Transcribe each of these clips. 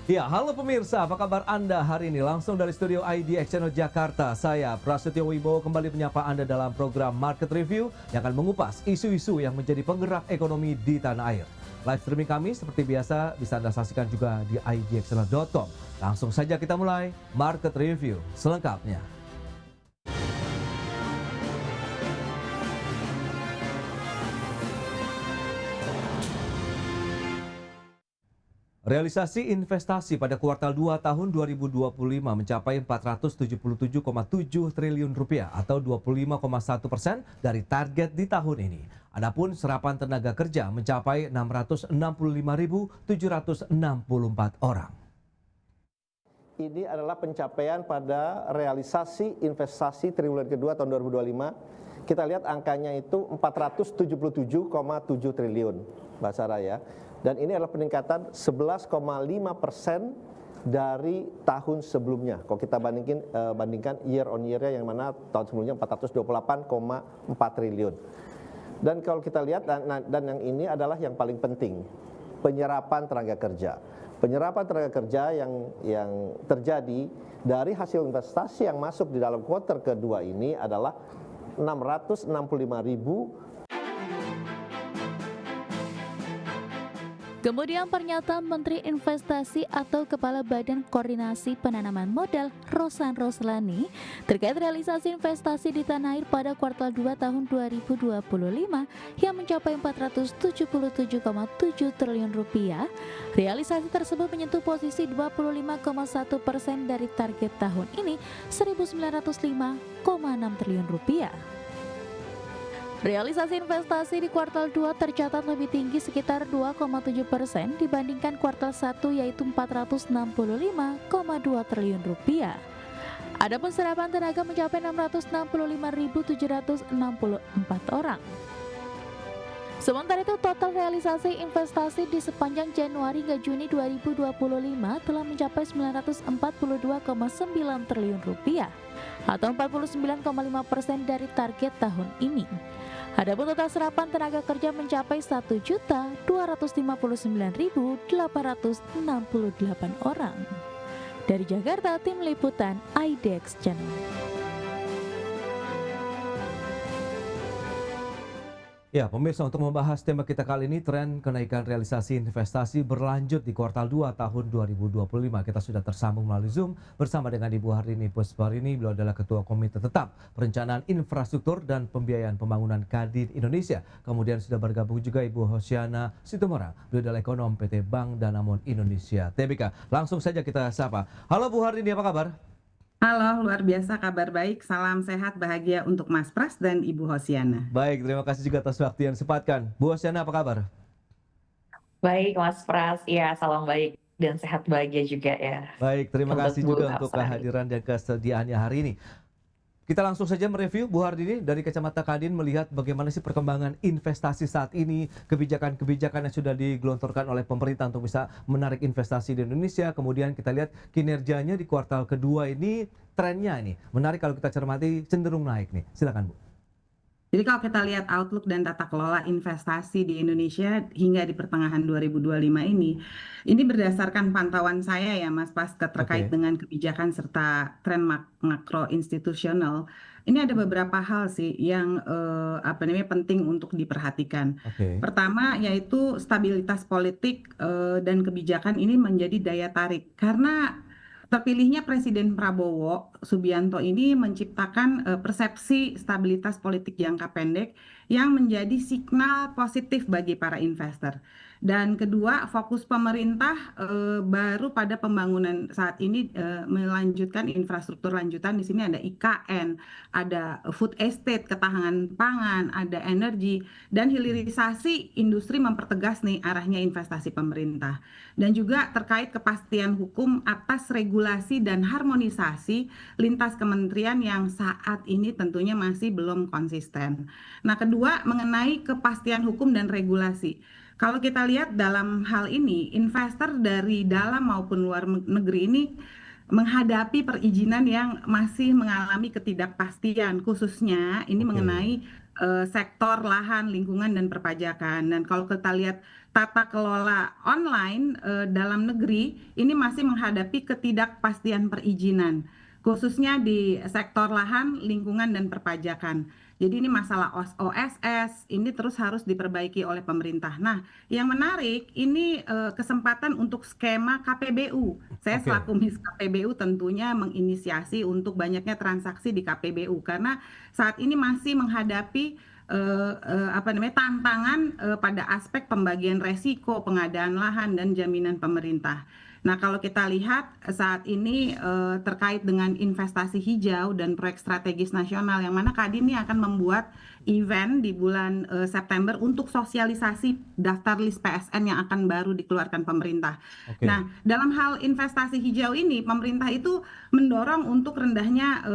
Ya, halo pemirsa, apa kabar Anda hari ini? Langsung dari studio IDX Channel Jakarta, saya Prasetyo Wibowo kembali menyapa Anda dalam program Market Review yang akan mengupas isu-isu yang menjadi penggerak ekonomi di tanah air. Live streaming kami seperti biasa bisa Anda saksikan juga di idxchannel.com. Langsung saja kita mulai Market Review selengkapnya. Realisasi investasi pada kuartal 2 tahun 2025 mencapai 477,7 triliun rupiah atau 25,1% dari target di tahun ini. Adapun serapan tenaga kerja mencapai 665.764 orang. Ini adalah pencapaian pada realisasi investasi triwulan kedua tahun 2025. Kita lihat angkanya itu 477,7 triliun, Mbak Sarah ya. Dan ini adalah peningkatan 11,5% dari tahun sebelumnya. Kalau kita bandingkan year on year-nya yang mana tahun sebelumnya 428,4 triliun. Dan kalau kita lihat dan yang ini adalah yang paling penting, penyerapan tenaga kerja. Penyerapan tenaga kerja yang terjadi dari hasil investasi yang masuk di dalam kuartal kedua ini adalah 665.000. Kemudian pernyataan Menteri Investasi atau Kepala Badan Koordinasi Penanaman Modal Rosan Roslani terkait realisasi investasi di tanah air pada kuartal 2 tahun 2025 yang mencapai 477,7 triliun rupiah. Realisasi tersebut menyentuh posisi 25,1% dari target tahun ini 1.905,6 triliun rupiah. Realisasi investasi di kuartal 2 tercatat lebih tinggi sekitar 2,7% dibandingkan kuartal 1 yaitu 465,2 triliun rupiah. Adapun serapan tenaga mencapai 665.764 orang. Sementara itu total realisasi investasi di sepanjang Januari hingga Juni 2025 telah mencapai 942,9 triliun rupiah atau 49,5% dari target tahun ini. Adapun total serapan tenaga kerja mencapai 1.259.868 orang. Dari Jakarta, tim liputan IDX Channel. Ya, pemirsa, untuk membahas tema kita kali ini, tren kenaikan realisasi investasi berlanjut di kuartal 2 tahun 2025. Kita sudah tersambung melalui Zoom bersama dengan Ibu Hardini Pusparini. Beliau adalah Ketua Komite Tetap Perencanaan Infrastruktur dan Pembiayaan Pembangunan Kadin Indonesia. Kemudian sudah bergabung juga Ibu Hosiana Situmorang. Beliau adalah Ekonom PT Bank Danamon Indonesia Tbk. Langsung saja kita sapa. Halo Bu Hardini, apa kabar? Halo, luar biasa, kabar baik. Salam sehat, bahagia untuk Mas Pras dan Ibu Hosiana. Baik, terima kasih juga atas waktu yang disempatkan. Bu Hosiana, apa kabar? Baik, Mas Pras. Ya, salam baik dan sehat bahagia juga ya. Baik, terima kasih Bu juga untuk Asrani. kehadiran dan kesediaannya hari ini. Kita langsung saja mereview, Bu Hardini, dari kacamata Kadin melihat bagaimana sih perkembangan investasi saat ini, kebijakan-kebijakan yang sudah digelontorkan oleh pemerintah untuk bisa menarik investasi di Indonesia. Kemudian kita lihat kinerjanya di kuartal kedua ini, trennya ini menarik kalau kita cermati, cenderung naik nih. Silakan, Bu. Jadi kalau kita lihat outlook dan tata kelola investasi di Indonesia hingga di pertengahan 2025 ini berdasarkan pantauan saya ya Mas Pras terkait Oke. dengan kebijakan serta tren makro institusional. Ini ada beberapa hal sih yang penting untuk diperhatikan. Oke. Pertama yaitu stabilitas politik dan kebijakan ini menjadi daya tarik karena terpilihnya Presiden Prabowo Subianto ini menciptakan persepsi stabilitas politik jangka pendek yang menjadi signal positif bagi para investor. Dan kedua, fokus pemerintah baru pada pembangunan saat ini melanjutkan infrastruktur lanjutan. Di sini ada IKN, ada food estate, ketahanan pangan, ada energi, dan hilirisasi industri mempertegas nih arahnya investasi pemerintah. Dan juga terkait kepastian hukum atas regulasi dan harmonisasi lintas kementerian yang saat ini tentunya masih belum konsisten. Nah, kedua mengenai kepastian hukum dan regulasi. Kalau kita lihat dalam hal ini, investor dari dalam maupun luar negeri ini menghadapi perizinan yang masih mengalami ketidakpastian, khususnya ini mengenai sektor lahan, lingkungan, dan perpajakan. Dan kalau kita lihat tata kelola online dalam negeri, ini masih menghadapi ketidakpastian perizinan, khususnya di sektor lahan, lingkungan, dan perpajakan. Jadi ini masalah OSS, ini terus harus diperbaiki oleh pemerintah. Nah, yang menarik ini kesempatan untuk skema KPBU. Saya Oke, selaku Miss KPBU tentunya menginisiasi untuk banyaknya transaksi di KPBU karena saat ini masih menghadapi tantangan pada aspek pembagian resiko pengadaan lahan dan jaminan pemerintah. Nah, kalau kita lihat saat ini terkait dengan investasi hijau dan proyek strategis nasional yang mana Kadin ini akan membuat event di bulan September untuk sosialisasi daftar list PSN yang akan baru dikeluarkan pemerintah. oke, Nah, dalam hal investasi hijau ini pemerintah itu mendorong untuk rendahnya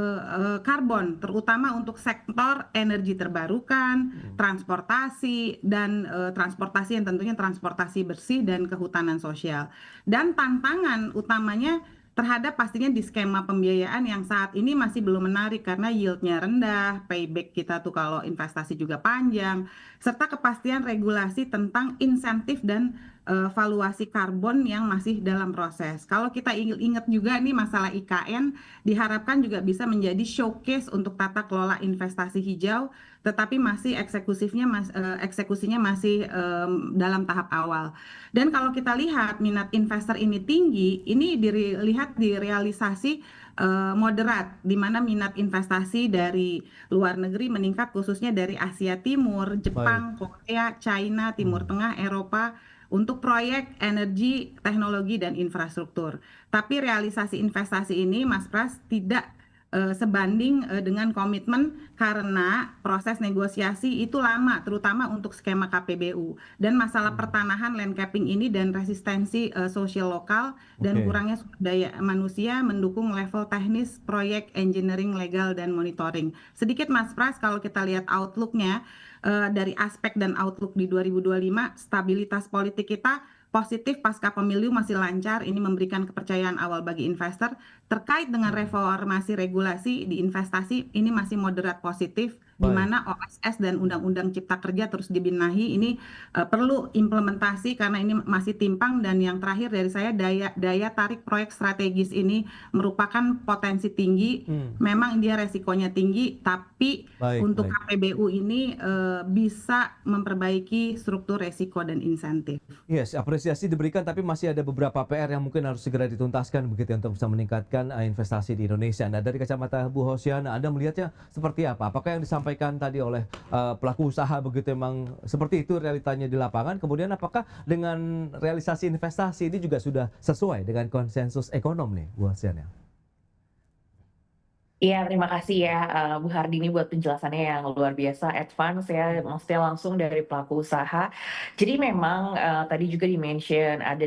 karbon, terutama untuk sektor energi terbarukan, transportasi, dan transportasi yang tentunya transportasi bersih dan kehutanan sosial. Dan tantangan utamanya terhadap pastinya di skema pembiayaan yang saat ini masih belum menarik karena yieldnya rendah, payback kita tuh kalau investasi juga panjang, serta kepastian regulasi tentang insentif dan valuasi karbon yang masih dalam proses. Kalau kita ingat juga nih masalah IKN diharapkan juga bisa menjadi showcase untuk tata kelola investasi hijau, tetapi masih eksekusinya masih dalam tahap awal. Dan kalau kita lihat minat investor ini tinggi, ini dilihat di realisasi moderat, di mana minat investasi dari luar negeri meningkat khususnya dari Asia Timur, baik. Jepang, Korea, China, Timur Tengah, Eropa untuk proyek energi, teknologi, dan infrastruktur. Tapi realisasi investasi ini, Mas Pras, tidak sebanding dengan komitmen karena proses negosiasi itu lama, terutama untuk skema KPBU. Dan masalah pertanahan land capping ini dan resistensi sosial lokal dan Oke. kurangnya sumber daya manusia mendukung level teknis proyek engineering legal dan monitoring. Sedikit Mas Pras, kalau kita lihat outlook-nya dari aspek dan outlook di 2025, stabilitas politik kita positif pasca pemilu masih lancar, ini memberikan kepercayaan awal bagi investor. Terkait dengan reformasi regulasi di investasi, ini masih moderat positif, di Baik. mana OSS dan Undang-Undang Cipta Kerja terus dibenahi. Ini perlu implementasi karena ini masih timpang. Dan yang terakhir dari saya, daya tarik proyek strategis ini merupakan potensi tinggi. Memang dia resikonya tinggi, tapi Baik, untuk baik. KPBU ini bisa memperbaiki struktur resiko dan insentif. Yes, apresiasi diberikan tapi masih ada beberapa PR yang mungkin harus segera dituntaskan begitu ya, untuk bisa meningkatkan investasi di Indonesia. Nah, dari kacamata Bu Hosiana, Anda melihatnya seperti apa? Apakah yang disampaikan tadi oleh pelaku usaha begitu memang seperti itu realitanya di lapangan? Kemudian apakah dengan realisasi investasi ini juga sudah sesuai dengan konsensus ekonom nih, Bu Hosiana? Iya, terima kasih ya Bu Hardini buat penjelasannya yang luar biasa advance ya, maksudnya langsung dari pelaku usaha. Jadi memang tadi juga di-mention ada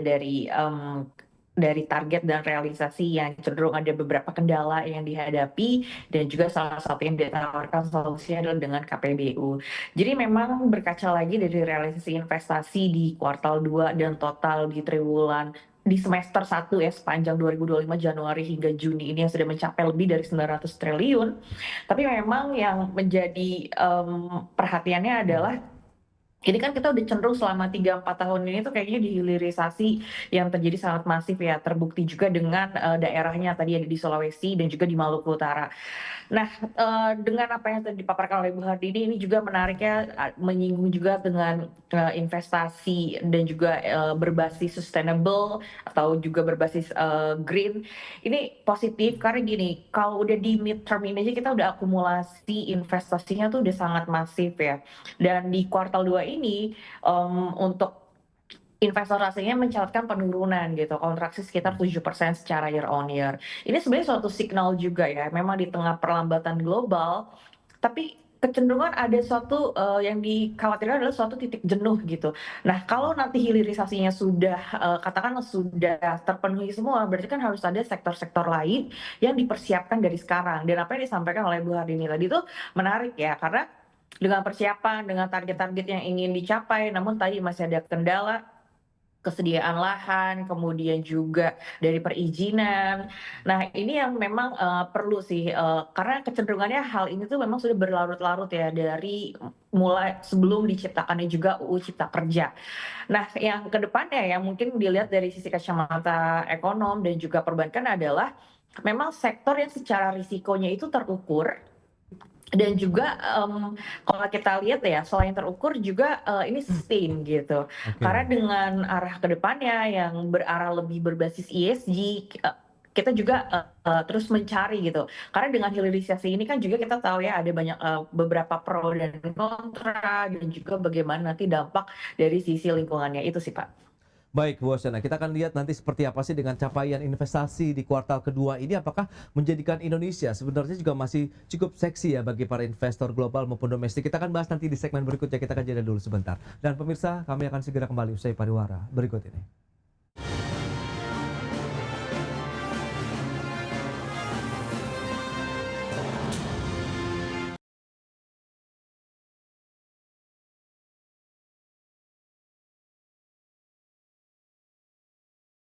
dari target dan realisasi yang cenderung ada beberapa kendala yang dihadapi dan juga salah satu yang ditawarkan solusinya adalah dengan KPBU. Jadi memang berkaca lagi dari realisasi investasi di kuartal 2 dan total di triwulan di semester 1 ya sepanjang 2025 Januari hingga Juni ini yang sudah mencapai lebih dari 900 triliun. Tapi memang yang menjadi perhatiannya adalah ini kan kita udah cenderung selama 3-4 tahun ini tuh kayaknya dihilirisasi yang terjadi sangat masif ya, terbukti juga dengan daerahnya tadi ada di Sulawesi dan juga di Maluku Utara. Nah, dengan apa yang tadi dipaparkan oleh Bu Hardini ini juga menariknya menyinggung juga dengan investasi dan juga berbasis sustainable atau juga berbasis green. Ini positif karena gini, kalau udah di midterm ini aja kita udah akumulasi investasinya tuh udah sangat masif ya. Dan di kuartal 2 ini untuk investor asingnya mencatatkan penurunan gitu, kontraksi sekitar 7% secara year on year. Ini sebenarnya suatu signal juga ya, memang di tengah perlambatan global, tapi kecenderungan ada suatu yang dikhawatirkan adalah suatu titik jenuh gitu. Nah, kalau nanti hilirisasinya sudah katakanlah sudah terpenuhi semua, berarti kan harus ada sektor-sektor lain yang dipersiapkan dari sekarang. Dan apa yang disampaikan oleh Bu Hardini tadi itu menarik ya, karena dengan persiapan, dengan target-target yang ingin dicapai, namun tadi masih ada kendala kesediaan lahan, kemudian juga dari perizinan. Nah, ini yang memang, perlu sih, karena kecenderungannya hal ini tuh memang sudah berlarut-larut ya dari mulai sebelum diciptakannya juga UU Cipta Kerja. Nah, yang ke depannya yang mungkin dilihat dari sisi kacamata ekonom dan juga perbankan adalah memang sektor yang secara risikonya itu terukur dan juga, kalau kita lihat ya selain terukur juga, ini sustain gitu. Oke. Karena dengan arah ke depannya yang berarah lebih berbasis ESG, kita juga, terus mencari gitu. Karena dengan hilirisasi ini kan juga kita tahu ya ada banyak, beberapa pro dan kontra dan juga bagaimana nanti dampak dari sisi lingkungannya, itu sih, Pak. Baik, Bu Oceana, kita akan lihat nanti seperti apa sih dengan capaian investasi di kuartal kedua ini, apakah menjadikan Indonesia sebenarnya juga masih cukup seksi ya bagi para investor global maupun domestik. Kita akan bahas nanti di segmen berikutnya, kita akan jeda dulu sebentar. Dan pemirsa, kami akan segera kembali usai pariwara berikut ini.